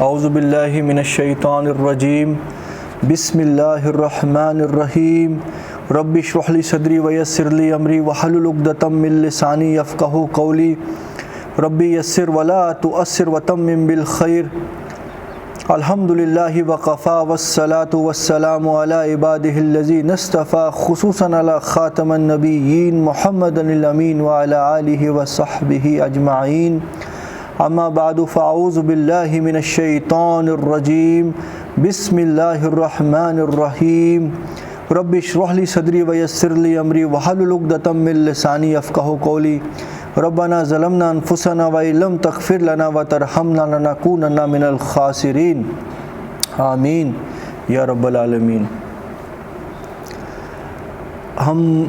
اعوذ باللہ من الشیطان الرجیم بسم اللہ الرحمن الرحیم رب اشرح لی صدری ویسر لی امری واحلل عقدۃ من لسانی یفقہوا قولی رب یسر ولا تؤثر وتمم بالخیر الحمدللہ وقفا والصلاة والسلام علی عبادہ الذین اصطفیٰ خصوصاً علی خاتم النبیین محمد الامین وعلی آلہ وصحبہ اجمعین اما بعد فاعوذ باللہ من الشیطان الرجیم بسم اللہ الرحمن الرحیم رب اشرح لی صدری ویسر لی امری واحلل عقدۃ من لسانی یفقہوا قولی ربنا ظلمنا انفسنا وان لم تغفر لنا وترحمنا لنکونن من الخاسرین آمین یا رب العالمین۔ ہم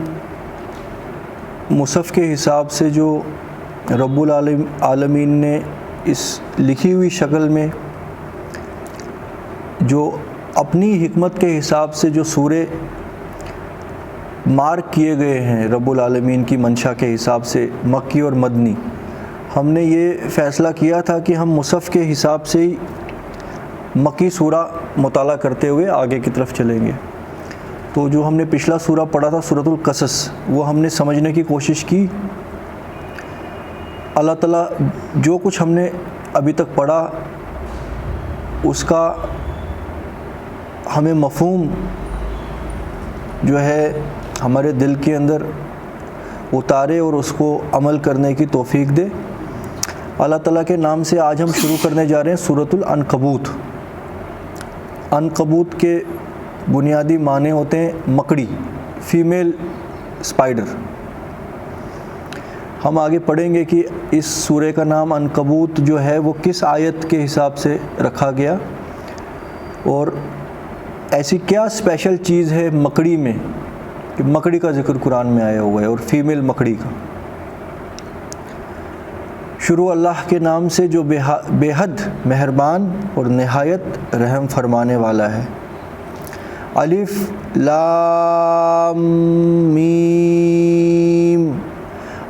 مصحف کے حساب سے جو رب العالمین نے اس لکھی ہوئی شکل میں جو اپنی حکمت کے حساب سے جو سورے مارک کیے گئے ہیں رب العالمین کی منشا کے حساب سے مکی اور مدنی، ہم نے یہ فیصلہ کیا تھا کہ ہم مصحف کے حساب سے ہی مکی سورہ مطالعہ کرتے ہوئے آگے کی طرف چلیں گے۔ تو جو ہم نے پچھلا سورہ پڑھا تھا سورۃ القصص، وہ ہم نے سمجھنے کی کوشش کی۔ اللہ تعالیٰ جو کچھ ہم نے ابھی تک پڑھا اس کا ہمیں مفہوم جو ہے ہمارے دل کے اندر اتارے اور اس کو عمل کرنے کی توفیق دے۔ اللہ تعالیٰ کے نام سے آج ہم شروع کرنے جا رہے ہیں سورۃ العنکبوت۔ عنکبوت کے بنیادی معنی ہوتے ہیں مکڑی، فیمیل اسپائڈر۔ ہم آگے پڑھیں گے کہ اس سورہ کا نام عنکبوت جو ہے وہ کس آیت کے حساب سے رکھا گیا اور ایسی کیا اسپیشل چیز ہے مکڑی میں کہ مکڑی کا ذکر قرآن میں آیا ہوا ہے اور فیمیل مکڑی کا۔ شروع اللہ کے نام سے جو بے حد مہربان اور نہایت رحم فرمانے والا ہے۔ الف لام میم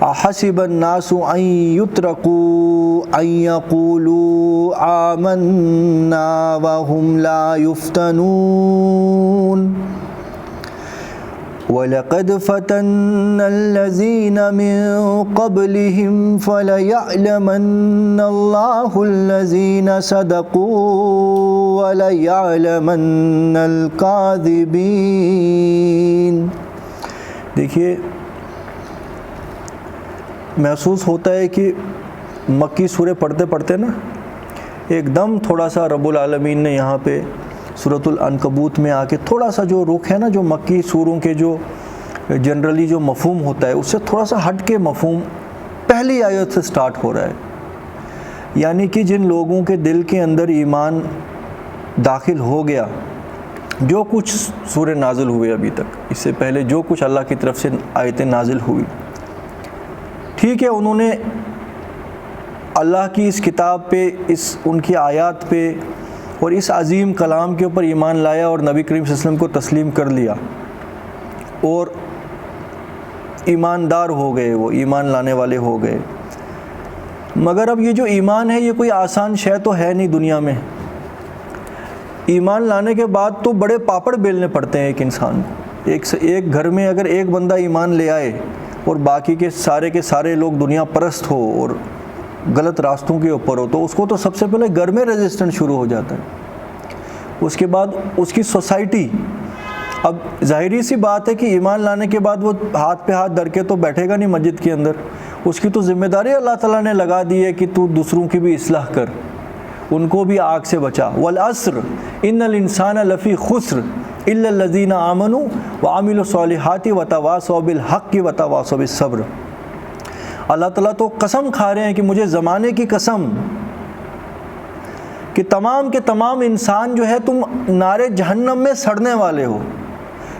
احسب الناس ان یترکوا ان یقولوا آمنا وهم لا یفتنون وَلَقَدْ فَتَنَّا الَّذِينَ مِن قَبْلِهِمْ فَلَيَعْلَمَنَّ اللَّهُ الَّذِينَ صَدَقُوا وَلَيَعْلَمَنَّ الْكَاذِبِينَ۔ دیکھیے، محسوس ہوتا ہے کہ مکی سورے پڑھتے پڑھتے نا ایک دم تھوڑا سا رب العالمین نے یہاں پہ سورۃ العنکبوت میں آ کے تھوڑا سا جو رخ ہے نا، جو مکی سوروں کے جو جنرلی جو مفہوم ہوتا ہے اس سے تھوڑا سا ہٹ کے مفہوم پہلی آیت سے سٹارٹ ہو رہا ہے۔ یعنی کہ جن لوگوں کے دل کے اندر ایمان داخل ہو گیا، جو کچھ سورے نازل ہوئے ابھی تک، اس سے پہلے جو کچھ اللہ کی طرف سے آیتیں نازل ہوئی، ٹھیک ہے، انہوں نے اللہ کی اس کتاب پہ، ان کی آیات پہ اور اس عظیم کلام کے اوپر ایمان لایا اور نبی کریم صلی اللہ علیہ وسلم کو تسلیم کر لیا اور ایماندار ہو گئے، وہ ایمان لانے والے ہو گئے۔ مگر اب یہ جو ایمان ہے یہ کوئی آسان شے تو ہے نہیں دنیا میں۔ ایمان لانے کے بعد تو بڑے پاپڑ بیلنے پڑتے ہیں ایک انسان کو۔ ایک گھر میں اگر ایک بندہ ایمان لے آئے اور باقی کے سارے لوگ دنیا پرست ہو اور غلط راستوں کے اوپر ہو، تو اس کو تو سب سے پہلے گھر میں ریزسٹنس شروع ہو جاتا ہے، اس کے بعد اس کی سوسائٹی۔ اب ظاہری سی بات ہے کہ ایمان لانے کے بعد وہ ہاتھ پہ ہاتھ دھر کے تو بیٹھے گا نہیں مسجد کے اندر، اس کی تو ذمہ داری اللہ تعالیٰ نے لگا دی ہے کہ تو دوسروں کی بھی اصلاح کر، ان کو بھی آگ سے بچا۔ والعصر ان الانسان لفی خسر الا الذین آمنوا وعملوا الصالحات وتواصوا بالحق وتواصوا بالصبر۔ اللہ تعالیٰ تو قسم کھا رہے ہیں کہ مجھے زمانے کی قسم کہ تمام کے تمام انسان جو ہے تم نارے جہنم میں سڑنے والے ہو،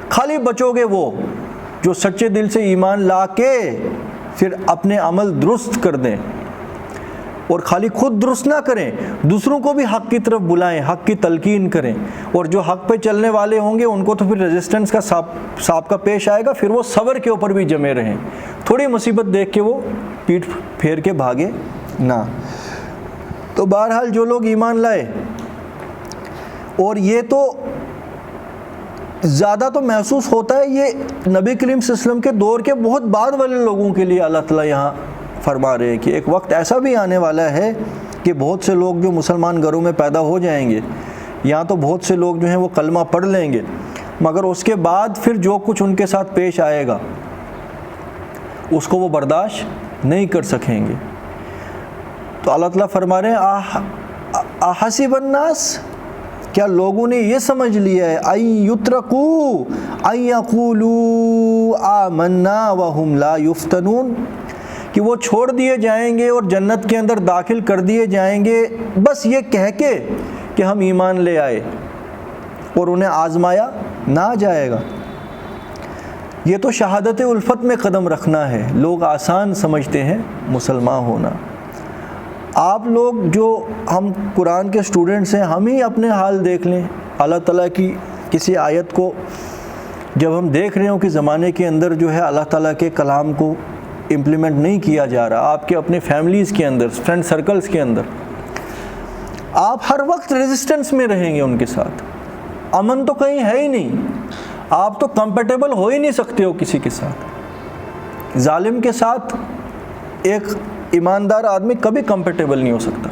خالی بچو گے وہ جو سچے دل سے ایمان لا کے پھر اپنے عمل درست کر دیں، اور خالی خود درست نہ کریں، دوسروں کو بھی حق کی طرف بلائیں، حق کی تلقین کریں، اور جو حق پہ چلنے والے ہوں گے ان کو تو پھر ریزسٹنس کا سابقہ پیش آئے گا، پھر وہ صبر کے اوپر بھی جمے رہیں، تھوڑی مصیبت دیکھ کے وہ پیٹھ پھیر کے بھاگے نہ۔ تو بہرحال جو لوگ ایمان لائے، اور یہ تو زیادہ تو محسوس ہوتا ہے یہ نبی کریم صلی اللہ علیہ وسلم کے دور کے بہت بعد والے لوگوں کے لیے اللہ تعالیٰ یہاں فرما رہے ہیں کہ ایک وقت ایسا بھی آنے والا ہے کہ بہت سے لوگ جو مسلمان گھروں میں پیدا ہو جائیں گے، یہاں تو بہت سے لوگ جو ہیں وہ کلمہ پڑھ لیں گے، مگر اس کے بعد پھر جو کچھ ان کے ساتھ پیش آئے گا اس کو وہ برداشت نہیں کر سکیں گے۔ تو اللہ تعالیٰ فرما رہے ہیں احسب الناس، کیا لوگوں نے یہ سمجھ لیا ہے ان یترکوا ان یقولوا آمنا وہم لا یفتنون، کہ وہ چھوڑ دیے جائیں گے اور جنت کے اندر داخل کر دیے جائیں گے بس یہ کہہ کے کہ ہم ایمان لے آئے، اور انہیں آزمایا نہ جائے گا۔ یہ تو شہادت الفت میں قدم رکھنا ہے، لوگ آسان سمجھتے ہیں مسلمان ہونا۔ آپ لوگ جو ہم قرآن کے سٹوڈنٹس ہیں، ہم ہی اپنے حال دیکھ لیں، اللہ تعالیٰ کی کسی آیت کو جب ہم دیکھ رہے ہوں کہ زمانے کے اندر جو ہے اللہ تعالیٰ کے کلام کو امپلیمنٹ نہیں کیا جا رہا، آپ کے اپنے فیملیز کے اندر، فرینڈ سرکلز کے اندر، آپ ہر وقت ریزسٹنس میں رہیں گے ان کے ساتھ، امن تو کہیں ہے ہی نہیں، آپ تو کمپیٹیبل ہو ہی نہیں سکتے ہو کسی کے ساتھ۔ ظالم کے ساتھ ایک ایماندار آدمی کبھی کمپیٹیبل نہیں ہو سکتا،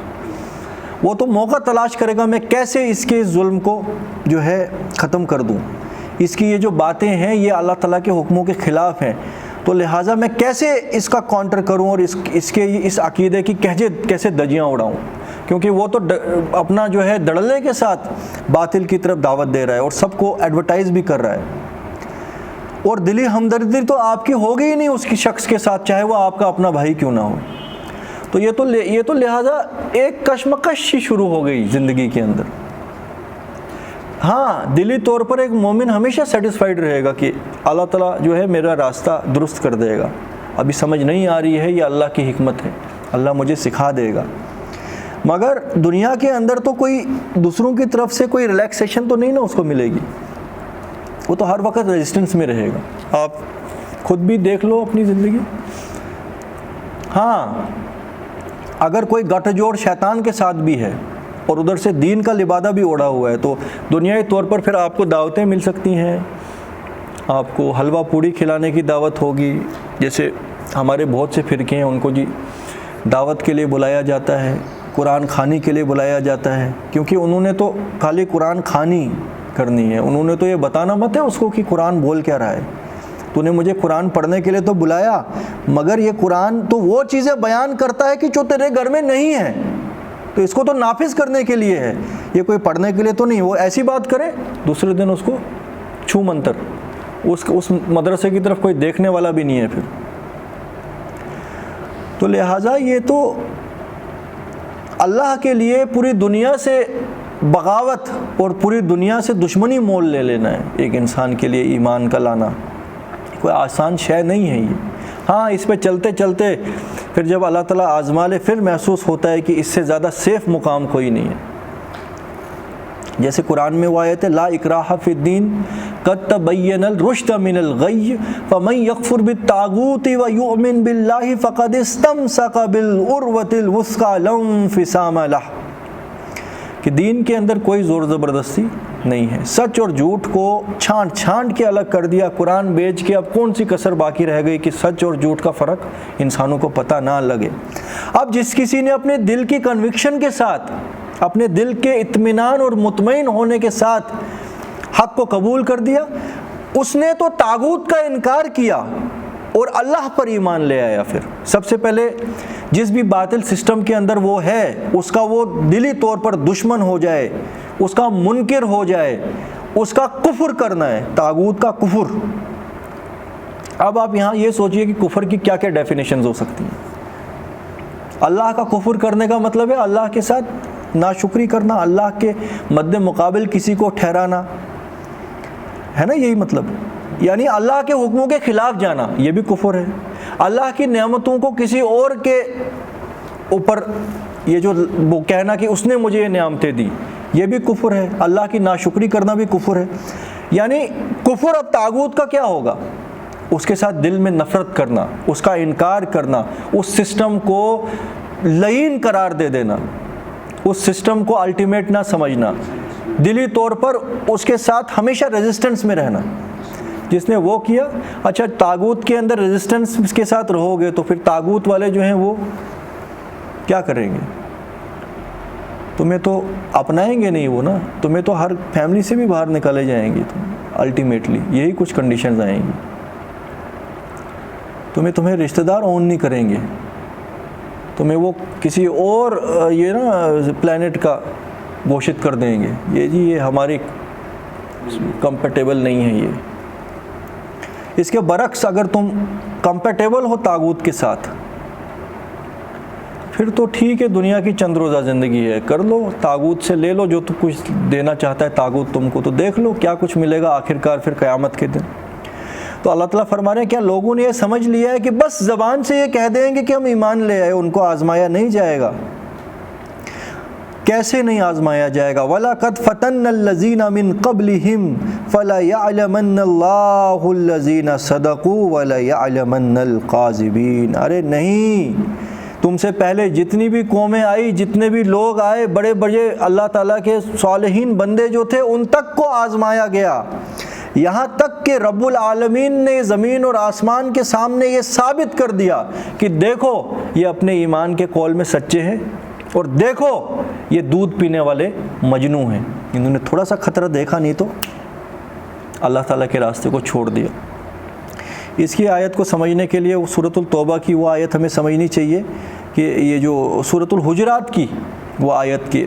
وہ تو موقع تلاش کرے گا میں کیسے اس کے ظلم کو جو ہے ختم کر دوں، اس کی یہ جو باتیں ہیں یہ اللہ تعالیٰ کے حکموں کے خلاف ہیں، تو لہٰذا میں کیسے اس کا کانٹر کروں اور اس عقیدے کی کیسے دجیاں اڑاؤں، کیونکہ وہ تو اپنا جو ہے دڑلے کے ساتھ باطل کی طرف دعوت دے رہا ہے اور سب کو ایڈورٹائز بھی کر رہا ہے، اور دلی ہمدردی تو آپ کی ہوگی ہی نہیں اس کی شخص کے ساتھ، چاہے وہ آپ کا اپنا بھائی کیوں نہ ہو۔ تو یہ تو لہٰذا ایک کشمکش ہی شروع ہو گئی زندگی کے اندر۔ ہاں دلی طور پر ایک مومن ہمیشہ سیٹسفائیڈ رہے گا کہ اللہ تعالیٰ جو ہے میرا راستہ درست کر دے گا، ابھی سمجھ نہیں آ رہی ہے، یہ اللہ کی حکمت ہے، اللہ مجھے سکھا دے گا، مگر دنیا کے اندر تو کوئی دوسروں کی طرف سے کوئی ریلیکسیشن تو نہیں نا اس کو ملے گی، وہ تو ہر وقت ریزسٹنس میں رہے گا۔ آپ خود بھی دیکھ لو اپنی زندگی۔ ہاں اگر کوئی گٹھ جوڑ شیطان کے ساتھ بھی ہے اور ادھر سے دین کا لبادہ بھی اوڑھا ہوا ہے تو دنیائی طور پر پھر آپ کو دعوتیں مل سکتی ہیں، آپ کو حلوہ پوڑی کھلانے کی دعوت ہوگی، جیسے ہمارے بہت سے فرقے ہیں ان کو جی دعوت کے لیے بلایا جاتا ہے، قرآن خوانی کے لیے بلایا جاتا ہے، کیونکہ انہوں نے تو خالی قرآن خوانی کرنی ہے، انہوں نے تو یہ بتانا مت ہے اس کو کہ قرآن بول کیا رہا ہے، تو نے مجھے قرآن پڑھنے کے لیے تو بلایا، مگر یہ قرآن تو وہ چیزیں بیان کرتا ہے کہ جو تیرے گھر میں نہیں ہے، تو اس کو تو نافذ کرنے کے لیے ہے، یہ کوئی پڑھنے کے لیے تو نہیں۔ وہ ایسی بات کرے دوسرے دن اس کو چھو منتر، اس مدرسے کی طرف کوئی دیکھنے والا بھی نہیں ہے پھر۔ تو لہٰذا یہ تو اللہ کے لیے پوری دنیا سے بغاوت اور پوری دنیا سے دشمنی مول لے لینا ہے ایک انسان کے لیے، ایمان کا لانا کوئی آسان شے نہیں ہے یہ۔ ہاں اس پہ چلتے چلتے پھر جب اللہ تعالیٰ آزما لے پھر محسوس ہوتا ہے کہ اس سے زیادہ سیف مقام کوئی نہیں ہے۔ جیسے قرآن میں وہ آیت ہے لا اکراہ فی الدین قد تبین الرشد من الغی فمن یکفر بالطاغوت ویؤمن باللہ فقد استمسک بالعروۃ الوثقی لا انفصام لہا، کہ دین کے اندر کوئی زور زبردستی نہیں ہے، سچ اور جھوٹ کو چھانٹ کے الگ کر دیا، قرآن بیچ کے اب کون سی کسر باقی رہ گئی کہ سچ اور جھوٹ کا فرق انسانوں کو پتہ نہ لگے۔ اب جس کسی نے اپنے دل کی کنوکشن کے ساتھ، اپنے دل کے اطمینان اور مطمئن ہونے کے ساتھ حق کو قبول کر دیا، اس نے تو طاغوت کا انکار کیا اور اللہ پر ایمان لے آیا۔ پھر سب سے پہلے جس بھی باطل سسٹم کے اندر وہ ہے اس کا وہ دلی طور پر دشمن ہو جائے، اس کا منکر ہو جائے، اس کا کفر کرنا ہے، طاغوت کا کفر۔ اب آپ یہاں یہ سوچئے کہ کفر کی کیا کیا ڈیفینیشنز ہو سکتی ہیں۔ اللہ کا کفر کرنے کا مطلب ہے اللہ کے ساتھ ناشکری کرنا، اللہ کے مد مقابل کسی کو ٹھہرانا، ہے نا یہی مطلب، یعنی اللہ کے حکموں کے خلاف جانا، یہ بھی کفر ہے۔ اللہ کی نعمتوں کو کسی اور کے اوپر یہ جو وہ کہنا کہ اس نے مجھے یہ نعمتیں دی، یہ بھی کفر ہے۔ اللہ کی ناشکری کرنا بھی کفر ہے۔ یعنی کفر اب طاغوت کا کیا ہوگا؟ اس کے ساتھ دل میں نفرت کرنا، اس کا انکار کرنا، اس سسٹم کو لعین قرار دے دینا، اس سسٹم کو الٹیمیٹ نہ سمجھنا، دلی طور پر اس کے ساتھ ہمیشہ ریزسٹنس میں رہنا۔ جس نے وہ کیا، اچھا طاغوت کے اندر ریزسٹنس کے ساتھ رہو گے تو پھر طاغوت والے جو ہیں وہ کیا کریں گے؟ تمہیں تو اپنائیں گے نہیں وہ نا، تمہیں تو ہر فیملی سے بھی باہر نکالے جائیں گے الٹیمیٹلی، یہی کچھ کنڈیشنز آئیں گی۔ تمہیں رشتہ دار اون نہیں کریں گے، تمہیں وہ کسی اور یہ نا پلانٹ کا گھوشت کر دیں گے، یہ ہماری کمپیٹیبل نہیں ہے۔ یہ اس کے برعکس اگر تم کمپیٹیبل ہو طاغوت کے ساتھ پھر تو ٹھیک ہے، دنیا کی چند روزہ زندگی ہے، کر لو، طاغوت سے لے لو جو تو کچھ دینا چاہتا ہے طاغوت تم کو، تو دیکھ لو کیا کچھ ملے گا آخرکار پھر قیامت کے دن۔ تو اللہ تعالیٰ فرما رہے ہیں کیا لوگوں نے یہ سمجھ لیا ہے کہ بس زبان سے یہ کہہ دیں گے کہ ہم ایمان لے آئے، ان کو آزمایا نہیں جائے گا؟ کیسے نہیں آزمایا جائے گا؟ وَلَقَدْ فَتَنَّ الَّذِينَ مِن قَبْلِهِمْ فَلَيَعْلَمَنَّ اللَّهُ الَّذِينَ صَدَقُوا وَلَيَعْلَمَنَّ الْقَاذِبِينَ۔ ارے نہیں، تم سے پہلے جتنی بھی قومیں آئی، جتنے بھی لوگ آئے، بڑے بڑے اللہ تعالیٰ کے صالحین بندے جو تھے ان تک کو آزمایا گیا، یہاں تک کہ رب العالمین نے زمین اور آسمان کے سامنے یہ ثابت کر دیا کہ دیکھو یہ اپنے ایمان کے قول میں سچے ہیں، اور دیکھو یہ دودھ پینے والے مجنوں ہیں، انہوں نے تھوڑا سا خطرہ دیکھا نہیں تو اللہ تعالیٰ کے راستے کو چھوڑ دیا۔ اس کی آیت کو سمجھنے کے لیے سورۃ التوبہ کی وہ آیت ہمیں سمجھنی چاہیے کہ یہ جو سورۃ الحجرات کی وہ آیت کی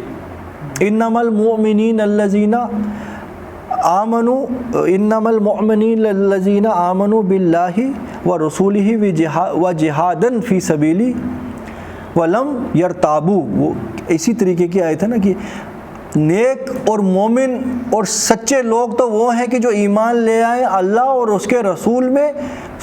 انما المؤمنین الذین آمنوا باللہ ورسولہ وجہادا فی سبیلہ ولم یرتابوا، وہ اسی طریقے کی آیت ہے نا کہ نیک اور مومن اور سچے لوگ تو وہ ہیں کہ جو ایمان لے آئیں اللہ اور اس کے رسول میں،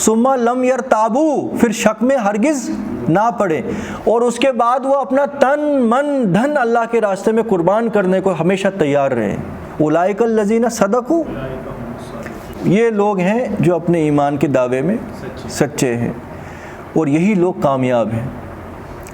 ثم لم یرتابوا، پھر شک میں ہرگز نہ پڑے، اور اس کے بعد وہ اپنا تن من دھن اللہ کے راستے میں قربان کرنے کو ہمیشہ تیار رہیں۔ اولئک الذین صدقوا، یہ لوگ ہیں جو اپنے ایمان کے دعوے میں سچے ہیں، اور یہی لوگ کامیاب ہیں۔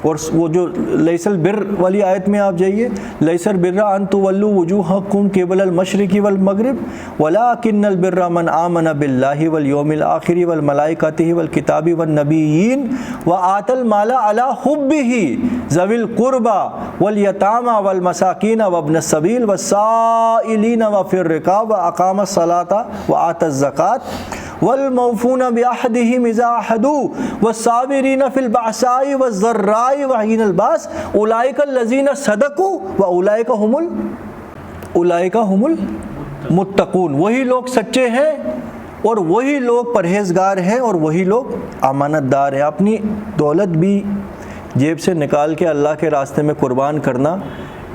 اور وہ جو لیس البر والی آیت میں آپ جائیے، لیس البر ان تولوا وجوہکم قبل المشرق والمغرب ولکن البر من آمن باللہ والیوم الآخر والملائکۃ والکتاب والنبیین وآتى المال علی حبہ ذوی القربى والیتامى والمساکین وابن السبیل والسائلین وفی الرقاب واقام الصلاۃ وآتى الزکاۃ والموفون بعہدہم اذا عاہدوا والصابرین فی البأساء والضراء وحین الباس اولئک الذین صدقوا اولئک هم المتقون۔ وہی لوگ سچے ہیں اور وہی لوگ پرہیزگار ہیں اور وہی لوگ امانت دار ہیں۔ اپنی دولت بھی جیب سے نکال کے اللہ کے راستے میں قربان کرنا،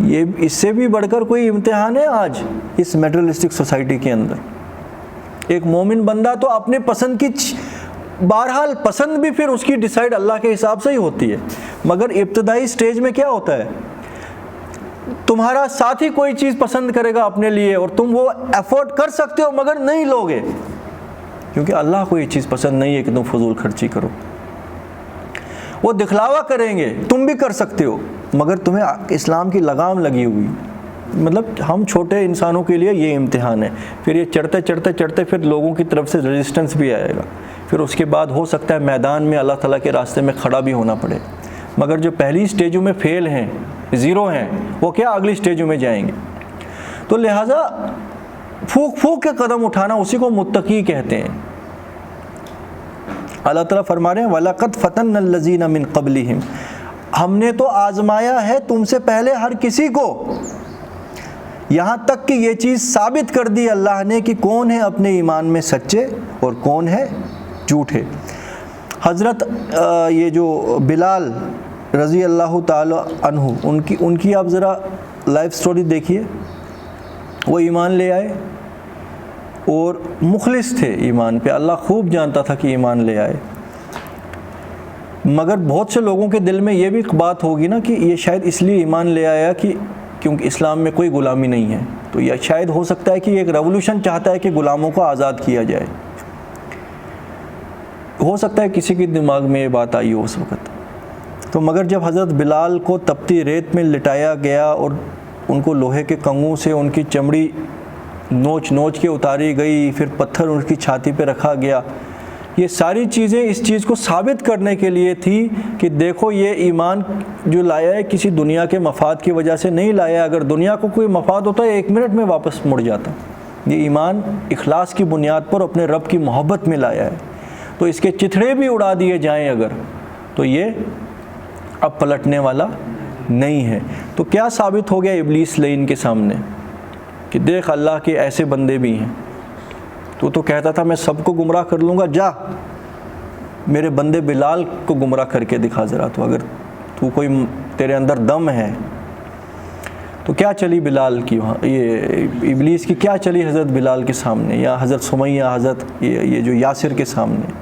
یہ اس سے بھی بڑھ کر کوئی امتحان ہے آج اس میٹرلسٹک سوسائٹی کے اندر۔ ایک مومن بندہ تو اپنے پسند کی بہرحال پسند بھی پھر اس کی ڈیسائیڈ اللہ کے حساب سے ہی ہوتی ہے، مگر ابتدائی سٹیج میں کیا ہوتا ہے، تمہارا ساتھی کوئی چیز پسند کرے گا اپنے لیے اور تم وہ ایفورٹ کر سکتے ہو مگر نہیں لوگے، کیونکہ اللہ کو یہ چیز پسند نہیں ہے کہ تم فضول خرچی کرو۔ وہ دکھلاوا کریں گے، تم بھی کر سکتے ہو مگر تمہیں اسلام کی لگام لگی ہوئی، مطلب ہم چھوٹے انسانوں کے لیے یہ امتحان ہے۔ پھر یہ چڑھتے چڑھتے چڑھتے پھر لوگوں کی طرف سے ریزسٹنس بھی آئے گا، پھر اس کے بعد ہو سکتا ہے میدان میں اللہ تعالیٰ کے راستے میں کھڑا بھی ہونا پڑے، مگر جو پہلی سٹیجوں میں فیل ہیں، زیرو ہیں، وہ کیا اگلی سٹیجوں میں جائیں گے۔ تو لہٰذا پھونک پھونک کے قدم اٹھانا اسی کو متقی کہتے ہیں۔ اللہ تعالیٰ فرما رہے ہیں وَلَقَدْ فَتَنَّ الَّذِينَ مِن قَبْلِهِمْ، ہم نے تو آزمایا ہے تم سے پہلے ہر کسی کو، یہاں تک کہ یہ چیز ثابت کر دی اللہ نے کہ کون ہے اپنے ایمان میں سچے اور کون ہے جھوٹے۔ حضرت یہ جو بلال رضی اللہ تعالی عنہ، ان کی آپ ذرا لائف سٹوری دیکھیے۔ وہ ایمان لے آئے اور مخلص تھے ایمان پہ، اللہ خوب جانتا تھا کہ ایمان لے آئے، مگر بہت سے لوگوں کے دل میں یہ بھی بات ہوگی نا کہ یہ شاید اس لیے ایمان لے آیا کہ کیونکہ اسلام میں کوئی غلامی نہیں ہے، تو یہ شاید ہو سکتا ہے کہ ایک ریولوشن چاہتا ہے کہ غلاموں کو آزاد کیا جائے، ہو سکتا ہے کسی کے دماغ میں یہ بات آئی ہو اس وقت۔ تو مگر جب حضرت بلال کو تپتی ریت میں لٹایا گیا اور ان کو لوہے کے کنگھوں سے ان کی چمڑی نوچ نوچ کے اتاری گئی، پھر پتھر ان کی چھاتی پہ رکھا گیا، یہ ساری چیزیں اس چیز کو ثابت کرنے کے لیے تھی کہ دیکھو یہ ایمان جو لایا ہے کسی دنیا کے مفاد کی وجہ سے نہیں لایا، اگر دنیا کو کوئی مفاد ہوتا ہے 1 منٹ میں واپس مڑ جاتا، یہ ایمان اخلاص کی بنیاد پر اپنے رب کی محبت میں لایا ہے، تو اس کے چتھڑے بھی اڑا دیے جائیں اگر تو یہ اب پلٹنے والا نہیں ہے۔ تو کیا ثابت ہو گیا ابلیس لعین کے سامنے کہ دیکھ اللہ کے ایسے بندے بھی ہیں، تو کہتا تھا میں سب کو گمراہ کر لوں گا، جا میرے بندے بلال کو گمراہ کر کے دکھا ذرا، تو اگر تو کوئی تیرے اندر دم ہے۔ تو کیا چلی بلال کی وہاں، یہ ابلیس کی کیا چلی حضرت بلال کے سامنے یا حضرت سمیہ، حضرت یہ جو یاسر کے سامنے؟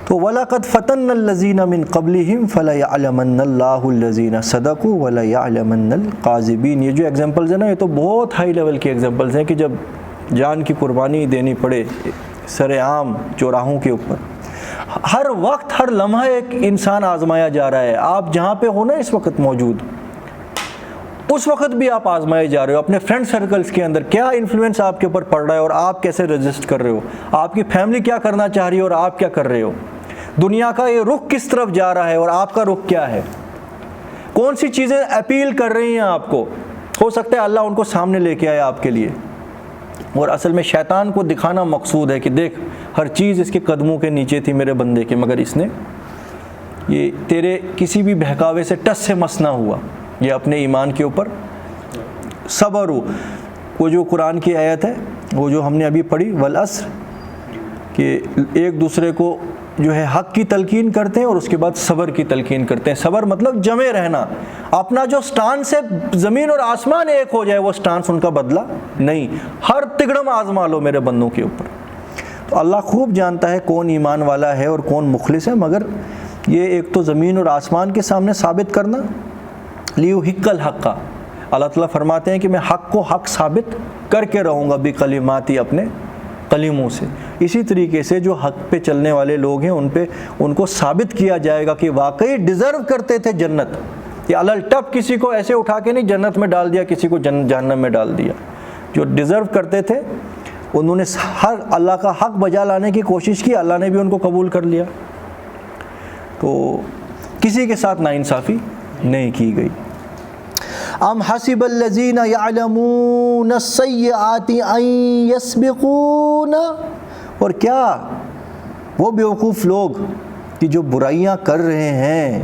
تو وَلَقَدْ فَتَنَّ الَّذِينَ مِن قَبْلِهِمْ فَلَيَعْلَمَنَّ اللَّهُ الَّذِينَ صَدَقُوا وَلَيَعْلَمَنَّ الْقَاذِبِينَ۔ یہ جو ایگزامپلز ہیں نا، یہ تو بہت ہائی لیول کی ایگزامپلز ہیں کہ جب جان کی قربانی دینی پڑے سر عام چوراہوں کے اوپر، ہر وقت ہر لمحہ ایک انسان آزمایا جا رہا ہے۔ آپ جہاں پہ ہو نا اس وقت موجود، اس وقت بھی آپ آزمائے جا رہے ہو اپنے فرینڈ سرکلز کے اندر، کیا انفلوئنس آپ کے اوپر پڑ رہا ہے اور آپ کیسے رجسٹ کر رہے ہو، آپ کی فیملی کیا کرنا چاہ رہی ہے اور آپ کیا کر رہے ہو، دنیا کا یہ رخ کس طرف جا رہا ہے اور آپ کا رخ کیا ہے، کون سی چیزیں اپیل کر رہی ہیں آپ کو۔ ہو سکتا ہے اللہ ان کو سامنے لے کے آئے آپ کے لیے، اور اصل میں شیطان کو دکھانا مقصود ہے کہ دیکھ ہر چیز اس کے قدموں کے نیچے تھی میرے بندے کے، مگر اس نے یہ تیرے کسی بھی بہکاوے سے ٹس سے مس نہ ہوا، یہ اپنے ایمان کے اوپر صبر ہو۔ وہ جو قرآن کی آیت ہے وہ جو ہم نے ابھی پڑھی والعصر، کہ ایک دوسرے کو جو ہے حق کی تلقین کرتے ہیں اور اس کے بعد صبر کی تلقین کرتے ہیں۔ صبر مطلب جمے رہنا، اپنا جو سٹانس ہے زمین اور آسمان ایک ہو جائے، وہ سٹانس ان کا بدلا نہیں، ہر تگڑم آزما لو میرے بندوں کے اوپر۔ تو اللہ خوب جانتا ہے کون ایمان والا ہے اور کون مخلص ہے، مگر یہ ایک تو زمین اور آسمان کے سامنے ثابت کرنا، لیحق الحق، اللہ تعالیٰ فرماتے ہیں کہ میں حق کو حق ثابت کر کے رہوں گا بکلماتی، اپنے کلموں سے۔ اسی طریقے سے جو حق پہ چلنے والے لوگ ہیں ان کو ثابت کیا جائے گا کہ واقعی ڈیزرو کرتے تھے جنت، کہ الل ٹپ کسی کو ایسے اٹھا کے نہیں جنت میں ڈال دیا، کسی کو جہنم میں ڈال دیا، جو ڈیزرو کرتے تھے انہوں نے ہر اللہ کا حق بجا لانے کی کوشش کی، اللہ نے بھی ان کو قبول کر لیا، تو کسی کے ساتھ ناانصافی نہیں کی گئی۔ ام حسب الذین یعلمون السیئات ان یسبقون، اور کیا وہ بیوقوف لوگ کہ جو برائیاں کر رہے ہیں،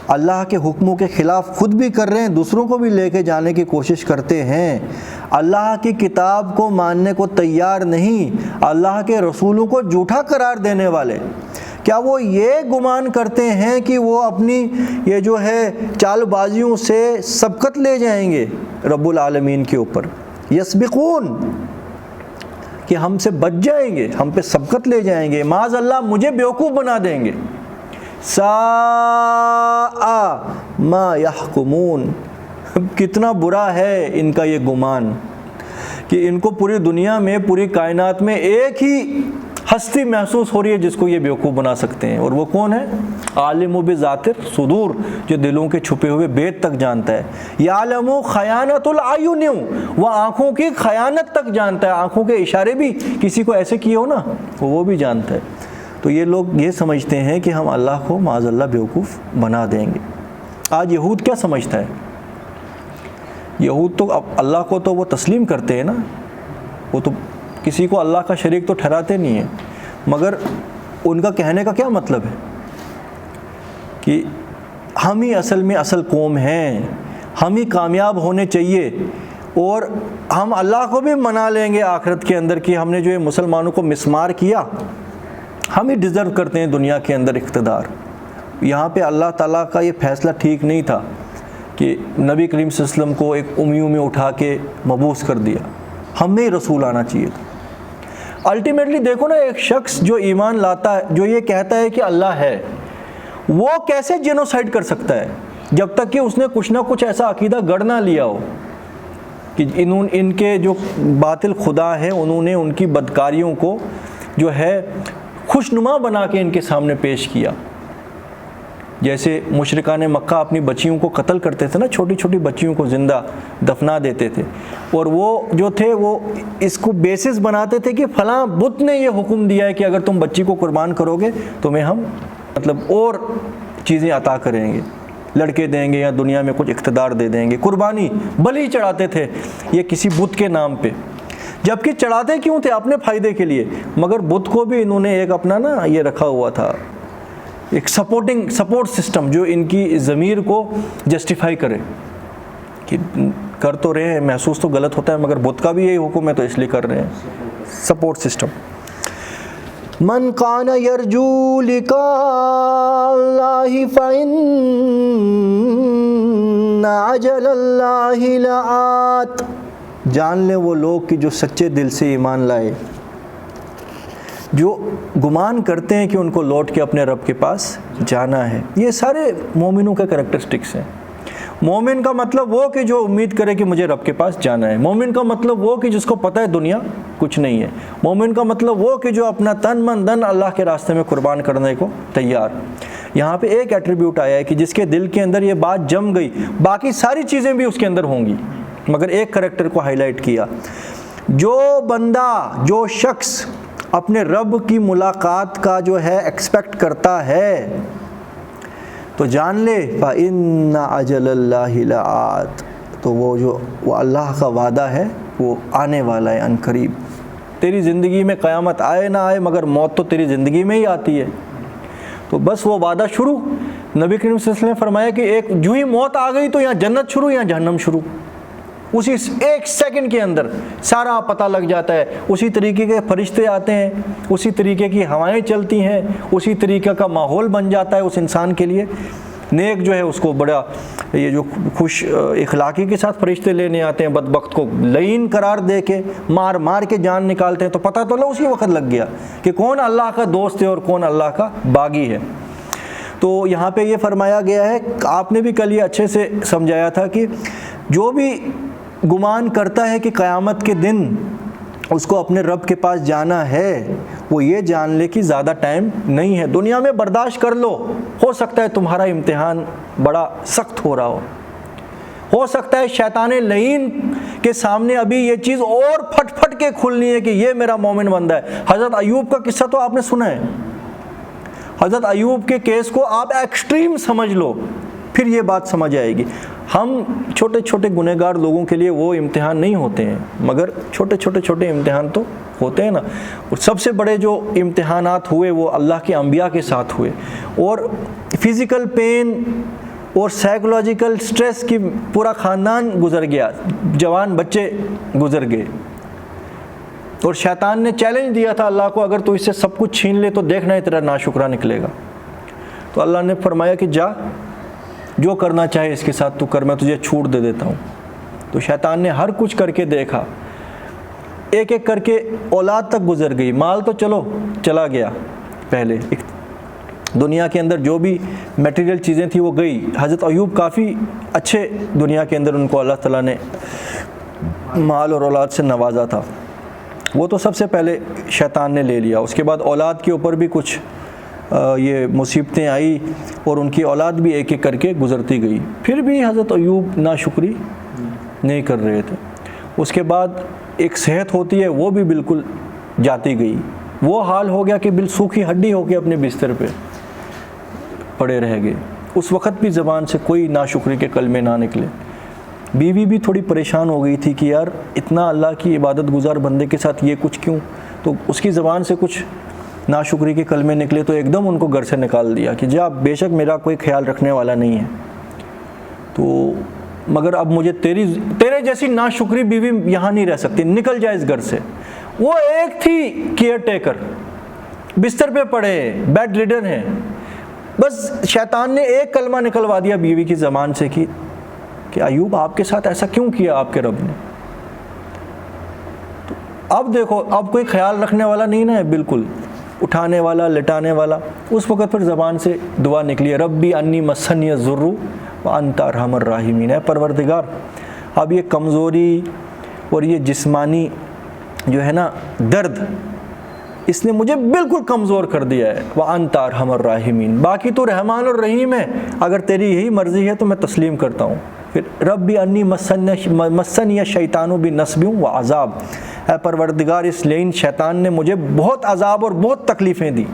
اللہ کے حکموں کے خلاف خود بھی کر رہے ہیں، دوسروں کو بھی لے کے جانے کی کوشش کرتے ہیں، اللہ کی کتاب کو ماننے کو تیار نہیں، اللہ کے رسولوں کو جھوٹا قرار دینے والے، کیا وہ یہ گمان کرتے ہیں کہ وہ اپنی یہ جو ہے چال بازیوں سے سبقت لے جائیں گے رب العالمین کے اوپر؟ یسبقون، کہ ہم سے بچ جائیں گے، ہم پہ سبقت لے جائیں گے، معاذ اللہ مجھے بیوقوف بنا دیں گے۔ ساء ما یحکمون، کتنا برا ہے ان کا یہ گمان کہ ان کو پوری دنیا میں، پوری کائنات میں ایک ہی ہستی محسوس ہو رہی ہے جس کو یہ بیوقوف بنا سکتے ہیں، اور وہ کون ہے؟ عالم بذات الصدور، جو دلوں کے چھپے ہوئے بیت تک جانتا ہے، یعلم خیانۃ العیون، وہ آنکھوں کی خیانت تک جانتا ہے، آنکھوں کے اشارے بھی کسی کو ایسے کیے ہو نا وہ بھی جانتا ہے۔ تو یہ لوگ یہ سمجھتے ہیں کہ ہم اللہ کو معاذ اللہ بیوقوف بنا دیں گے۔ آج یہود کیا سمجھتا ہے؟ یہود تو اللہ کو تو وہ تسلیم کرتے ہیں نا، وہ تو کسی کو اللہ کا شریک تو ٹھہراتے نہیں ہیں، مگر ان کا کہنے کا کیا مطلب ہے کہ ہم ہی اصل میں اصل قوم ہیں، ہم ہی کامیاب ہونے چاہیے، اور ہم اللہ کو بھی منا لیں گے آخرت کے اندر کہ ہم نے جو یہ مسلمانوں کو مسمار کیا، ہم ہی ڈیزرو کرتے ہیں دنیا کے اندر اقتدار۔ یہاں پہ اللہ تعالیٰ کا یہ فیصلہ ٹھیک نہیں تھا کہ نبی کریم صلی اللہ علیہ وسلم کو ایک امیوں میں اٹھا کے مبعوث کر دیا، ہم میں ہی رسول آنا چاہیے تھا۔ الٹیمیٹلی دیکھو نا، ایک شخص جو ایمان لاتا ہے، جو یہ کہتا ہے کہ اللہ ہے، وہ کیسے جینوسائیڈ کر سکتا ہے جب تک کہ اس نے کچھ نہ کچھ ایسا عقیدہ گڑھ نہ لیا ہو کہ ان کے جو باطل خدا ہیں انہوں نے ان کی بدکاریوں کو جو ہے خوشنما بنا کے ان کے سامنے پیش کیا۔ جیسے مشرکان مکہ اپنی بچیوں کو قتل کرتے تھے نا، چھوٹی چھوٹی بچیوں کو زندہ دفنا دیتے تھے، اور وہ جو تھے وہ اس کو بیسس بناتے تھے کہ فلاں بت نے یہ حکم دیا ہے کہ اگر تم بچی کو قربان کرو گے تمہیں ہم اور چیزیں عطا کریں گے، لڑکے دیں گے یا دنیا میں کچھ اقتدار دے دیں گے۔ قربانی بلی چڑھاتے تھے یہ کسی بت کے نام پہ، جبکہ چڑھاتے کیوں تھے؟ اپنے فائدے کے لیے، مگر بت کو بھی انہوں نے ایک اپنا یہ رکھا ہوا تھا، ایک سپورٹ سسٹم جو ان کی ضمیر کو جسٹیفائی کرے کہ کر تو رہے ہیں، محسوس تو غلط ہوتا ہے مگر بت کا بھی یہی حکم ہے تو اس لیے کر رہے ہیں، سپورٹ سسٹم۔ من کان یرجو لقاء اللہ فإن عجل اللہ لآت، جان لیں وہ لوگ کہ جو سچے دل سے ایمان لائے، جو گمان کرتے ہیں کہ ان کو لوٹ کے اپنے رب کے پاس جانا ہے۔ یہ سارے مومنوں کے کریکٹرسٹکس ہیں۔ مومن کا مطلب وہ کہ جو امید کرے کہ مجھے رب کے پاس جانا ہے۔ مومن کا مطلب وہ کہ جس کو پتہ ہے دنیا کچھ نہیں ہے۔ مومن کا مطلب وہ کہ جو اپنا تن من دھن اللہ کے راستے میں قربان کرنے کو تیار۔ یہاں پہ ایک ایٹریبیوٹ آیا ہے کہ جس کے دل کے اندر یہ بات جم گئی، باقی ساری چیزیں بھی اس کے اندر ہوں گی، مگر ایک کریکٹر کو ہائی لائٹ کیا۔ جو بندہ، جو شخص اپنے رب کی ملاقات کا جو ہے ایکسپیکٹ کرتا ہے تو جان لے فَإِنَّ أَجَلَ اللَّهِ لَآتٍ، تو وہ اللہ کا وعدہ ہے، وہ آنے والا ہے عن قریب۔ تیری زندگی میں قیامت آئے نہ آئے مگر موت تو تیری زندگی میں ہی آتی ہے، تو بس وہ وعدہ شروع۔ نبی کریم صلی اللہ علیہ وسلم نے فرمایا کہ ایک جو ہی موت آ گئی تو یہاں جنت شروع یہاں جہنم شروع، اسی ایک سیکنڈ کے اندر سارا پتہ لگ جاتا ہے۔ اسی طریقے کے فرشتے آتے ہیں، اسی طریقے کی ہوائیں چلتی ہیں، اسی طریقے کا ماحول بن جاتا ہے اس انسان کے لیے۔ نیک جو ہے اس کو بڑا یہ جو خوش اخلاقی کے ساتھ فرشتے لینے آتے ہیں، بدبخت کو لعین قرار دے کے مار مار کے جان نکالتے ہیں، تو پتہ تو اسی وقت لگ گیا کہ کون اللہ کا دوست ہے اور کون اللہ کا باغی ہے۔ تو یہاں پہ یہ فرمایا گیا ہے، آپ نے بھی کل یہ اچھے سے سمجھایا تھا کہ جو بھی گمان کرتا ہے کہ قیامت کے دن اس کو اپنے رب کے پاس جانا ہے، وہ یہ جان لے کہ زیادہ ٹائم نہیں ہے۔ دنیا میں برداشت کر لو، ہو سکتا ہے تمہارا امتحان بڑا سخت ہو رہا ہو سکتا ہے شیطان لعین کے سامنے ابھی یہ چیز اور پھٹ پھٹ کے کھلنی ہے کہ یہ میرا مومن بندہ ہے۔ حضرت ایوب کا قصہ تو آپ نے سنا ہے، حضرت ایوب کے کیس کو آپ ایکسٹریم سمجھ لو، پھر یہ بات سمجھ آئے گی۔ ہم چھوٹے چھوٹے گنہگار لوگوں کے لیے وہ امتحان نہیں ہوتے ہیں، مگر چھوٹے چھوٹے امتحان تو ہوتے ہیں نا۔ سب سے بڑے جو امتحانات ہوئے وہ اللہ کے انبیاء کے ساتھ ہوئے، اور فزیکل پین اور سائیکولوجیکل سٹریس کی پورا خاندان گزر گیا، جوان بچے گزر گئے، اور شیطان نے چیلنج دیا تھا اللہ کو، اگر تو اس سے سب کچھ چھین لے تو دیکھنا ہے تیرا ناشکرا نکلے گا۔ تو اللہ نے فرمایا کہ جا، جو کرنا چاہے اس کے ساتھ تو کر، میں تجھے چھوٹ دے دیتا ہوں۔ تو شیطان نے ہر کچھ کر کے دیکھا، ایک ایک کر کے اولاد تک گزر گئی، مال تو چلو چلا گیا، پہلے دنیا کے اندر جو بھی میٹیریل چیزیں تھیں وہ گئی۔ حضرت ایوب کافی اچھے دنیا کے اندر ان کو اللہ تعالیٰ نے مال اور اولاد سے نوازا تھا، وہ تو سب سے پہلے شیطان نے لے لیا۔ اس کے بعد اولاد کے اوپر بھی کچھ یہ مصیبتیں آئی اور ان کی اولاد بھی ایک ایک کر کے گزرتی گئی، پھر بھی حضرت ایوب ناشکری نہیں کر رہے تھے۔ اس کے بعد ایک صحت ہوتی ہے وہ بھی بالکل جاتی گئی، وہ حال ہو گیا کہ سوکھی ہڈی ہو کے اپنے بستر پہ پڑے رہ گئے۔ اس وقت بھی زبان سے کوئی ناشکری کے کلمے نہ نکلے۔ بیوی بھی تھوڑی پریشان ہو گئی تھی کہ یار اتنا اللہ کی عبادت گزار بندے کے ساتھ یہ کچھ کیوں، تو اس کی زبان سے کچھ ناشکری کے کلمے نکلے تو ایک دم ان کو گھر سے نکال دیا کہ جا، بے شک میرا کوئی خیال رکھنے والا نہیں ہے، تو مگر اب مجھے تیرے جیسی ناشکری بیوی یہاں نہیں رہ سکتی، نکل جائے اس گھر سے۔ وہ ایک تھی کیئر ٹیکر، بستر پہ پڑے، بیڈ ریڈن ہے، بس شیطان نے ایک کلمہ نکلوا دیا بیوی کی زبان سے کہ ایوب آپ کے ساتھ ایسا کیوں کیا آپ کے رب نے۔ تو اب دیکھو، اب کوئی خیال رکھنے والا نہیں نا ہے، بالکل اٹھانے والا، لٹانے والا۔ اس وقت پھر زبان سے دعا نکلی ہے، ربی انی مسنی الضر وانت ارحم الراحمین، اے پروردگار اب یہ کمزوری اور یہ جسمانی جو ہے نا درد اس نے مجھے بالکل کمزور کر دیا ہے. وَأَنْتَ أَرْحَمُ الرَّاحِمِينَ, باقی تو رحمان الرحیم ہے, اگر تیری یہی مرضی ہے تو میں تسلیم کرتا ہوں. پھر ربی انی مسنی الشیطان بنصب وعذاب, اے پروردگار اس لعین شیطان نے مجھے بہت عذاب اور بہت تکلیفیں دی.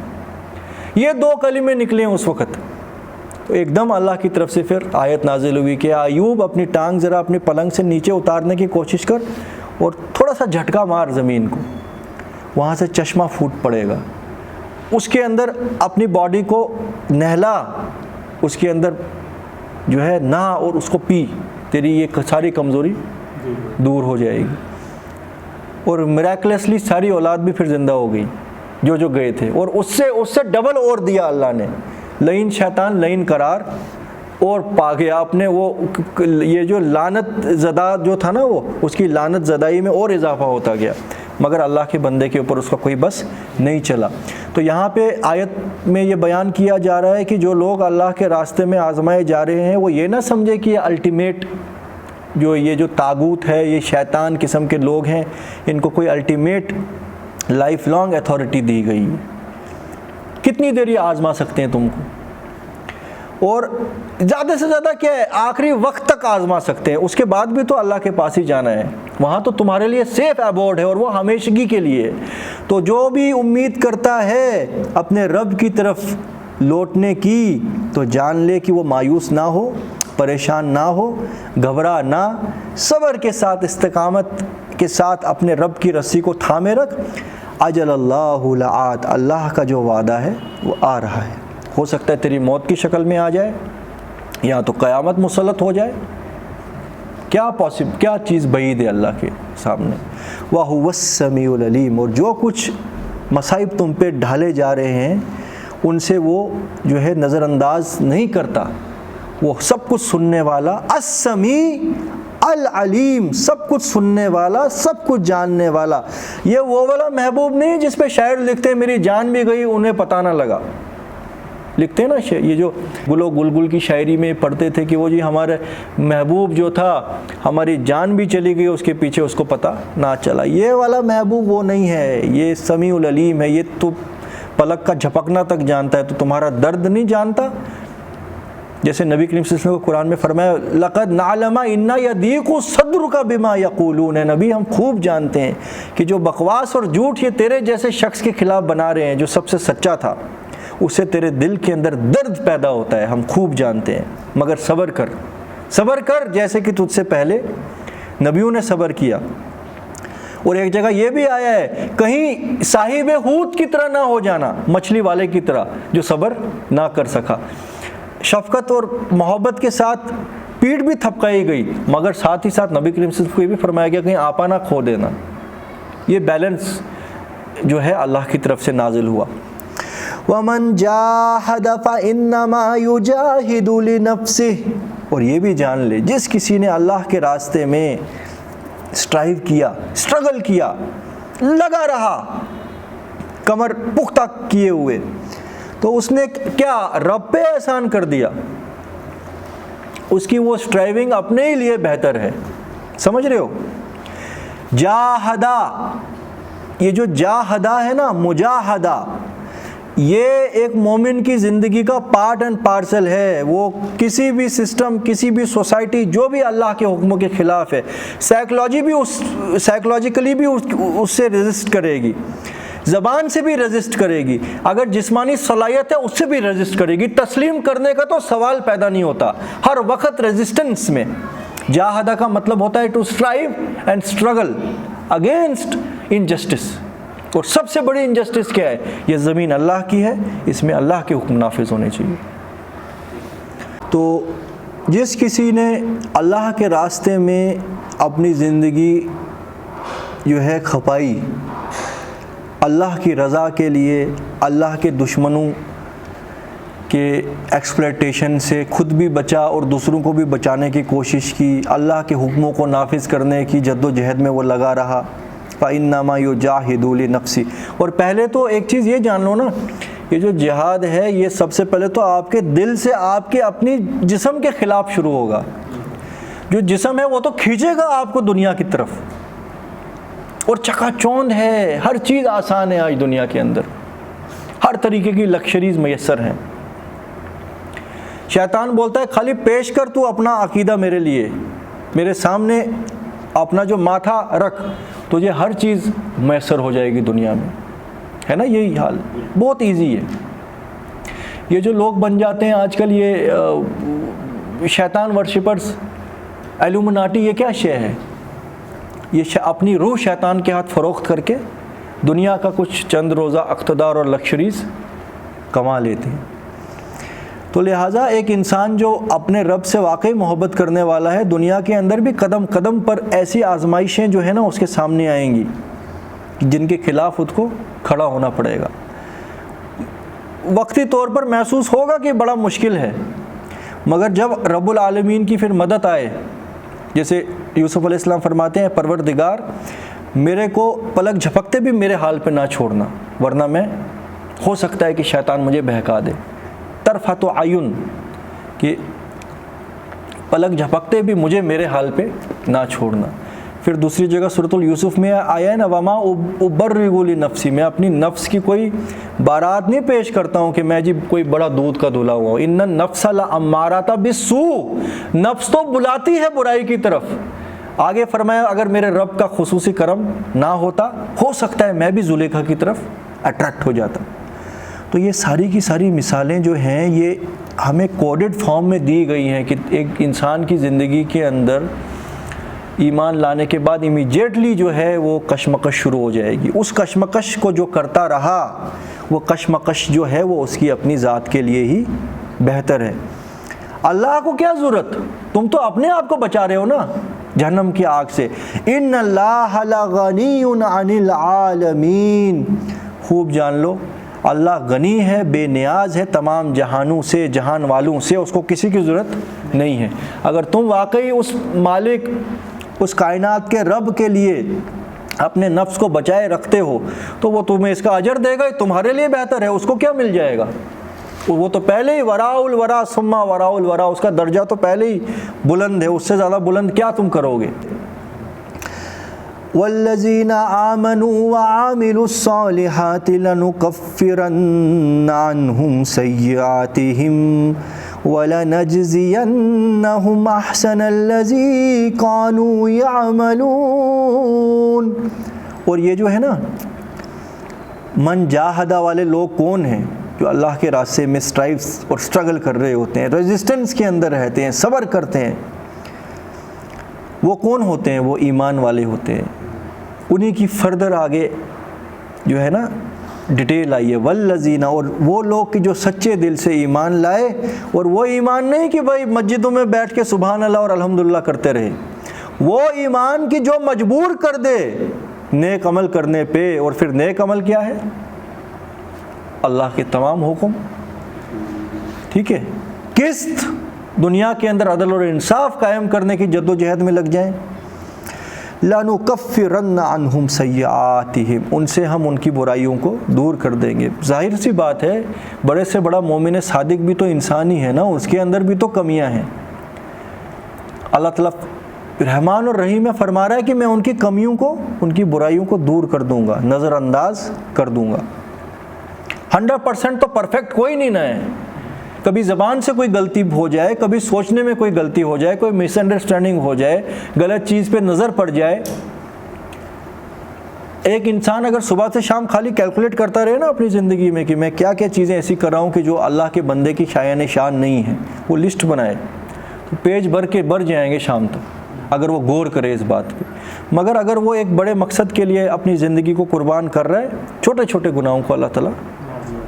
یہ 2 کلمے نکلے ہیں اس وقت. تو ایک دم اللہ کی طرف سے پھر آیت نازل ہوئی کہ ایوب اپنی ٹانگ ذرا اپنے پلنگ سے نیچے اتارنے کی کوشش کر اور تھوڑا سا جھٹکا مار زمین کو, وہاں سے چشمہ پھوٹ پڑے گا. اس کے اندر اپنی باڈی کو نہلا, اس کے اندر جو ہے نہا اور اس کو پی, تیری یہ ساری کمزوری دور ہو جائے گی. اور میریکلسلی ساری اولاد بھی پھر زندہ ہو گئی جو گئے تھے, اور اس سے ڈبل اور دیا اللہ نے. لعین شیطان لعین قرار اور پا گیا اپنے وہ, یہ جو لعنت زدہ جو تھا نا, وہ اس کی لعنت زدائی میں اور اضافہ ہوتا گیا, مگر اللہ کے بندے کے اوپر اس کا کوئی بس نہیں چلا. تو یہاں پہ آیت میں یہ بیان کیا جا رہا ہے کہ جو لوگ اللہ کے راستے میں آزمائے جا رہے ہیں وہ یہ نہ سمجھے کہ یہ الٹیمیٹ یہ جو طاغوت ہے, یہ شیطان قسم کے لوگ ہیں, ان کو کوئی الٹیمیٹ لائف لانگ اتھارٹی دی گئی ہے. کتنی دیر یہ آزما سکتے ہیں تم کو, اور زیادہ سے زیادہ کیا ہے آخری وقت تک آزما سکتے ہیں, اس کے بعد بھی تو اللہ کے پاس ہی جانا ہے, وہاں تو تمہارے لیے سیف ایبورڈ ہے اور وہ ہمیشگی کے لیے. تو جو بھی امید کرتا ہے اپنے رب کی طرف لوٹنے کی تو جان لے کہ وہ مایوس نہ ہو, پریشان نہ ہو, گھبرا نہ, صبر کے ساتھ استقامت کے ساتھ اپنے رب کی رسی کو تھامے رکھ. اجل اللہ لآت, اللہ کا جو وعدہ ہے وہ آ رہا ہے. ہو سکتا ہے تیری موت کی شکل میں آ جائے, یا تو قیامت مسلط ہو جائے. کیا چیز بعید ہے اللہ کے سامنے. وَهُوَ السَّمِيعُ الْعَلِيمُ, اور جو کچھ مصائب تم پہ ڈھالے جا رہے ہیں ان سے وہ جو ہے نظر انداز نہیں کرتا, وہ سب کچھ سننے والا. السمیع العلیم, سب کچھ سننے والا, سب کچھ جاننے والا. یہ وہ والا محبوب نہیں جس پہ شاعر لکھتے ہیں میری جان بھی گئی انہیں پتہ نہ لگا, لکھتے ہیں نا یہ جو گل و گلگل کی شاعری میں پڑھتے تھے کہ وہ جی ہمارے محبوب جو تھا ہماری جان بھی چلی گئی اس کے پیچھے اس کو پتہ نہ چلا. یہ والا محبوب وہ نہیں ہے, یہ سمیع العلیم ہے. یہ تو پلک کا جھپکنا تک جانتا ہے, تو تمہارا درد نہیں جانتا. جیسے نبی کریم صلی اللہ علیہ وسلم کو قرآن میں فرمایا لقد نعلم ان یضیق صدرک بما یقولون, نبی ہم خوب جانتے ہیں کہ جو بکواس اور جھوٹ یہ تیرے جیسے شخص کے خلاف بنا رہے ہیں جو سب سے سچا تھا, اس سے تیرے دل کے اندر درد پیدا ہوتا ہے, ہم خوب جانتے ہیں. مگر صبر کر جیسے کہ تجھ سے پہلے نبیوں نے صبر کیا. اور ایک جگہ یہ بھی آیا ہے کہیں صاحب حوت کی طرح نہ ہو جانا, مچھلی والے کی طرح جو صبر نہ کر سکا. شفقت اور محبت کے ساتھ پیٹھ بھی تھپکائی گئی, مگر ساتھ ہی ساتھ نبی کریم صلی اللہ علیہ وسلم کو یہ بھی فرمایا گیا کہیں آپا نہ کھو دینا. یہ بیلنس جو ہے اللہ کی طرف سے نازل ہوا. وَمَنْ جَاهَدَ فَإِنَّمَا يُجَاهِدُ لِنَفْسِهِ, اور یہ بھی جان لے جس کسی نے اللہ کے راستے میں اسٹرائیو کیا, اسٹرگل کیا, لگا رہا, کمر پختہ کیے ہوئے, تو اس نے کیا رب پہ احسان کر دیا. اس کی وہ اسٹرائیونگ اپنے ہی لیے بہتر ہے. سمجھ رہے ہو؟ جاہدہ, یہ جو جاہدہ ہے نا, مجاہدہ, یہ ایک مومن کی زندگی کا پارٹ اینڈ پارسل ہے. وہ کسی بھی سسٹم, کسی بھی سوسائٹی جو بھی اللہ کے حکموں کے خلاف ہے, سائیکلوجیکلی بھی اس سے ریزسٹ کرے گی, زبان سے بھی ریزسٹ کرے گی, اگر جسمانی صلاحیت ہے اس سے بھی ریزسٹ کرے گی. تسلیم کرنے کا تو سوال پیدا نہیں ہوتا, ہر وقت ریزسٹنس میں. جاہدہ کا مطلب ہوتا ہے to strive and struggle against injustice. اور سب سے بڑی انجسٹس کیا ہے؟ یہ زمین اللہ کی ہے, اس میں اللہ کے حکم نافذ ہونے چاہیے. تو جس کسی نے اللہ کے راستے میں اپنی زندگی جو ہے کھپائی, اللہ کی رضا کے لیے, اللہ کے دشمنوں کے ایکسپلائٹیشن سے خود بھی بچا اور دوسروں کو بھی بچانے کی کوشش کی, اللہ کے حکموں کو نافذ کرنے کی جد و جہد میں وہ لگا رہا. فَإِنَّمَا يُجَاهِدُ لِنَفْسِهِ, اور پہلے تو ایک چیز یہ جان لو نا, یہ جو جہاد ہے یہ سب سے پہلے تو آپ کے دل سے, آپ کے اپنی جسم کے خلاف شروع ہوگا. جو جسم ہے وہ تو کھینچے گا آپ کو دنیا کی طرف, اور چکا چوند ہے، ہر چیز آسان ہے آج دنیا کے اندر، ہر طریقے کی لکشریز میسر ہیں۔ شیطان بولتا ہے خالی پیش کر تو اپنا عقیدہ میرے لیے، میرے سامنے اپنا جو ماتھا رکھ، تجھے ہر چیز میسر ہو جائے گی دنیا میں، ہے نا؟ یہی حال، بہت ایزی ہے۔ یہ جو لوگ بن جاتے ہیں آج کل، یہ شیطان ورشپرز، ایلومناٹی، یہ کیا شے ہے؟ یہ اپنی روح شیطان کے ہاتھ فروخت کر کے دنیا کا کچھ چند روزہ اقتدار اور لکشریز کما لیتے ہیں۔ تو لہٰذا ایک انسان جو اپنے رب سے واقعی محبت کرنے والا ہے، دنیا کے اندر بھی قدم قدم پر ایسی آزمائشیں جو ہے نا اس کے سامنے آئیں گی جن کے خلاف خود کو کھڑا ہونا پڑے گا۔ وقتی طور پر محسوس ہوگا کہ بڑا مشکل ہے، مگر جب رب العالمین کی پھر مدد آئے، جیسے یوسف علیہ السلام فرماتے ہیں پروردگار میرے کو پلک جھپکتے بھی میرے حال پہ نہ چھوڑنا، ورنہ میں ہو سکتا ہے کہ شیطان مجھے بہکا دے۔ طرفۃ عیون، کہ پلک جھپکتے بھی مجھے میرے حال پہ نہ چھوڑنا۔ پھر دوسری جگہ سورۃ الیوسف میں آیا ہے نا، وما ابرئ لنفسی، میں اپنی نفس کی کوئی بارات نہیں پیش کرتا ہوں کہ میں جی کوئی بڑا دودھ کا دھلا ہوا ہوں۔ ان النفس لامارۃ بالسوء، نفس تو بلاتی ہے برائی کی طرف۔ آگے فرمایا اگر میرے رب کا خصوصی کرم نہ ہوتا، ہو سکتا ہے میں بھی زلیخا کی طرف اٹریکٹ ہو جاتا۔ تو یہ ساری کی ساری مثالیں جو ہیں یہ ہمیں کوڈڈ فارم میں دی گئی ہیں کہ ایک انسان کی زندگی کے اندر ایمان لانے کے بعد امیجیٹلی جو ہے وہ کشمکش شروع ہو جائے گی۔ اس کشمکش کو جو کرتا رہا، وہ کشمکش جو ہے وہ اس کی اپنی ذات کے لیے ہی بہتر ہے۔ اللہ کو کیا ضرورت، تم تو اپنے آپ کو بچا رہے ہو نا جہنم کی آگ سے۔ ان اللہ لغنی عن العالمین، خوب جان لو اللہ غنی ہے، بے نیاز ہے تمام جہانوں سے، جہان والوں سے، اس کو کسی کی ضرورت نہیں ہے۔ اگر تم واقعی اس مالک، اس کائنات کے رب کے لیے اپنے نفس کو بچائے رکھتے ہو تو وہ تمہیں اس کا اجر دے گا، تمہارے لیے بہتر ہے۔ اس کو کیا مل جائے گا؟ وہ تو پہلے ہی وراء الورا ثم وراء الورا، اس کا درجہ تو پہلے ہی بلند ہے، اس سے زیادہ بلند کیا تم کرو گے؟ والذین آمنوا وعملوا الصالحات لنکفرن عنہم سیئاتہم وَلَنَجْزِيَنَّهُمْ أَحْسَنَ الَّذِي كَانُوا يَعْمَلُونَ۔ اور یہ جو ہے نا من جاہدہ والے لوگ کون ہیں؟ جو اللہ کے راستے میں سٹرائیوز اور سٹرگل کر رہے ہوتے ہیں، ریزسٹنس کے اندر رہتے ہیں، صبر کرتے ہیں، وہ کون ہوتے ہیں؟ وہ ایمان والے ہوتے ہیں۔ انہی کی فردر آگے جو ہے نا ڈیٹیل آئی ہے، والذین، اور وہ لوگ کہ جو سچے دل سے ایمان لائے، اور وہ ایمان نہیں کہ بھائی مسجدوں میں بیٹھ کے سبحان اللہ اور الحمدللہ کرتے رہے، وہ ایمان کی جو مجبور کر دے نیک عمل کرنے پہ۔ اور پھر نیک عمل کیا ہے؟ اللہ کے تمام حکم، ٹھیک ہے، قسط، دنیا کے اندر عدل اور انصاف قائم کرنے کی جد و جہد میں لگ جائیں۔ لَنُكَفِّرَنَّ عَنْهُمْ سَيِّئَاتِهِمْ، ان سے ہم ان کی برائیوں کو دور کر دیں گے۔ ظاہر سی بات ہے، بڑے سے بڑا مومن صادق بھی تو انسان ہی ہے نا، اس کے اندر بھی تو کمیاں ہیں۔ اللہ تعالیٰ رحمان اور رحیم میں فرما رہا ہے کہ میں ان کی کمیوں کو، ان کی برائیوں کو دور کر دوں گا، نظر انداز کر دوں گا۔ 100% تو پرفیکٹ کوئی نہیں نہ ہے، کبھی زبان سے کوئی غلطی ہو جائے، کبھی سوچنے میں کوئی غلطی ہو جائے، کوئی مس انڈرسٹینڈنگ ہو جائے، غلط چیز پہ نظر پڑ جائے۔ ایک انسان اگر صبح سے شام خالی کیلکولیٹ کرتا رہے نا اپنی زندگی میں کہ میں کیا کیا چیزیں ایسی کر رہا ہوں کہ جو اللہ کے بندے کی شایان شان نہیں ہے، وہ لسٹ بنائے تو پیج بھر جائیں گے شام تک، اگر وہ غور کرے اس بات پہ۔ مگر اگر وہ ایک بڑے مقصد کے لیے اپنی زندگی کو قربان کر رہا ہے، چھوٹے چھوٹے گناہوں کو اللہ تعالیٰ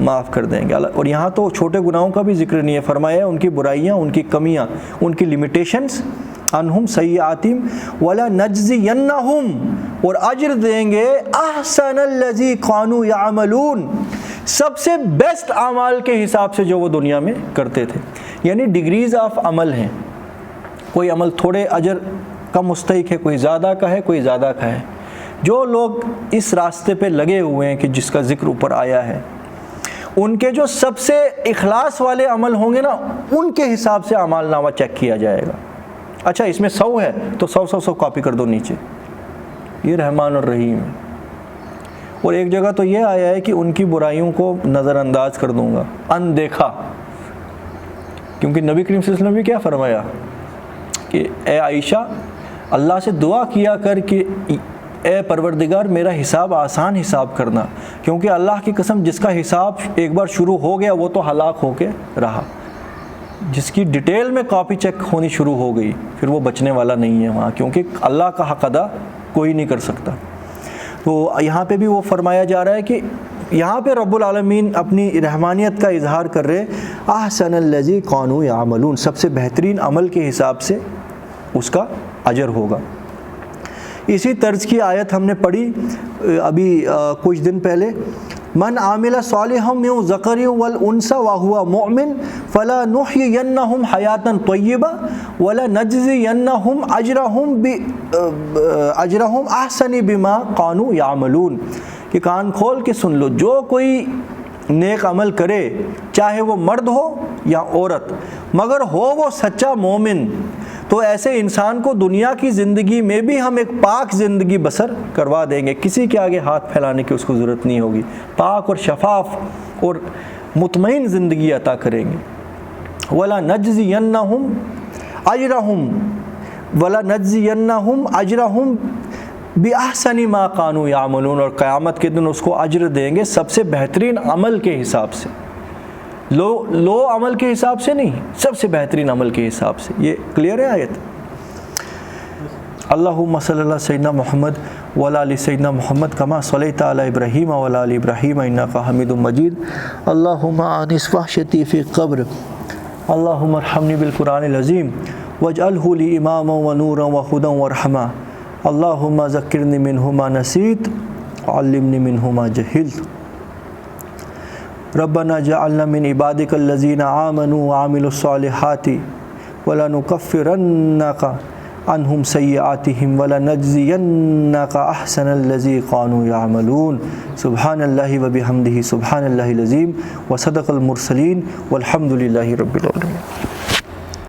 معاف کر دیں گے۔ اور یہاں تو چھوٹے گناہوں کا بھی ذکر نہیں ہے، فرمایا ان کی برائیاں، ان کی کمیاں، ان کی لیمیٹیشنز، انہم سیئاتہم وَلَنَجْزِيَنَّهُمْ، اور اجر دیں گے احسن الذی کانوا یعملون، سب سے بیسٹ اعمال کے حساب سے جو وہ دنیا میں کرتے تھے۔ یعنی ڈگریز آف عمل ہیں، کوئی عمل تھوڑے اجر کا مستحق ہے، کوئی زیادہ کا ہے، کوئی زیادہ کا ہے۔ جو لوگ اس راستے پہ لگے ہوئے ہیں کہ جس کا ذکر اوپر آیا ہے، ان کے جو سب سے اخلاص والے عمل ہوں گے نا، ان کے حساب سے اعمال نامہ چیک کیا جائے گا۔ اچھا اس میں 100 ہے تو 100 کاپی کر دو نیچے، یہ رحمان الرحیم ہے۔ اور ایک جگہ تو یہ آیا ہے کہ ان کی برائیوں کو نظر انداز کر دوں گا، اندیکھا، کیونکہ نبی کریم صلی اللہ علیہ وسلم نے بھی کیا فرمایا کہ اے عائشہ اللہ سے دعا کیا کر کہ اے پروردگار میرا حساب آسان حساب کرنا، کیونکہ اللہ کی قسم جس کا حساب ایک بار شروع ہو گیا وہ تو ہلاک ہو کے رہا، جس کی ڈیٹیل میں کاپی چیک ہونی شروع ہو گئی پھر وہ بچنے والا نہیں ہے وہاں، کیونکہ اللہ کا حق ادا کوئی نہیں کر سکتا۔ تو یہاں پہ بھی وہ فرمایا جا رہا ہے کہ یہاں پہ رب العالمین اپنی رحمانیت کا اظہار کر رہے، احسن الذی کانوا یعملون، سب سے بہترین عمل کے حساب سے اس کا اجر ہوگا۔ اسی طرز کی آیت ہم نے پڑھی ابھی کچھ دن پہلے، من عامل صالحا من ذکر والانثى وهو مؤمن فلنحيينهم حیاتا طیبہ ولنجزینهم اجرهم احسن بما كانوا يعملون، کہ کان کھول کے سن لو، جو کوئی نیک عمل کرے چاہے وہ مرد ہو یا عورت مگر ہو وہ سچا مومن، تو ایسے انسان کو دنیا کی زندگی میں بھی ہم ایک پاک زندگی بسر کروا دیں گے، کسی کے آگے ہاتھ پھیلانے کی اس کو ضرورت نہیں ہوگی، پاک اور شفاف اور مطمئن زندگی عطا کریں گے۔ وَلَنَجْزِيَنَّهُمْ أَجْرَهُمْ بِأَحْسَنِ مَا كَانُوا يَعْمَلُونَ، اور قیامت کے دن اس کو اجر دیں گے سب سے بہترین عمل کے حساب سے، لو عمل کے حساب سے نہیں، سب سے بہترین عمل کے حساب سے۔ یہ کلیئر ہے آیت؟ اللہم صلی اللہ سیدنا محمد وعلی آل سیدنا محمد کما صلیت علی ابراہیم وعلی آل ابراہیم انک حمید مجید۔ اللہم آنس وحشتی فی قبر، اللہم ارحمنی بالقرآن العظیم واجعلہ لی اماما ونورا وہدی ورحمہ، اللہم ذکرنی منہ ما نسیت علمنی منہ ما جہلت، ربنا جعلنا من عبادك الذين آمنوا وعملوا الصالحات ولنكفرنك عنهم سيئاتهم ولنجزينك أحسن الذي كانوا يعملون۔ سبحان الله وبحمده سبحان الله العظيم وصدق المرسلين والحمد لله رب العالمين۔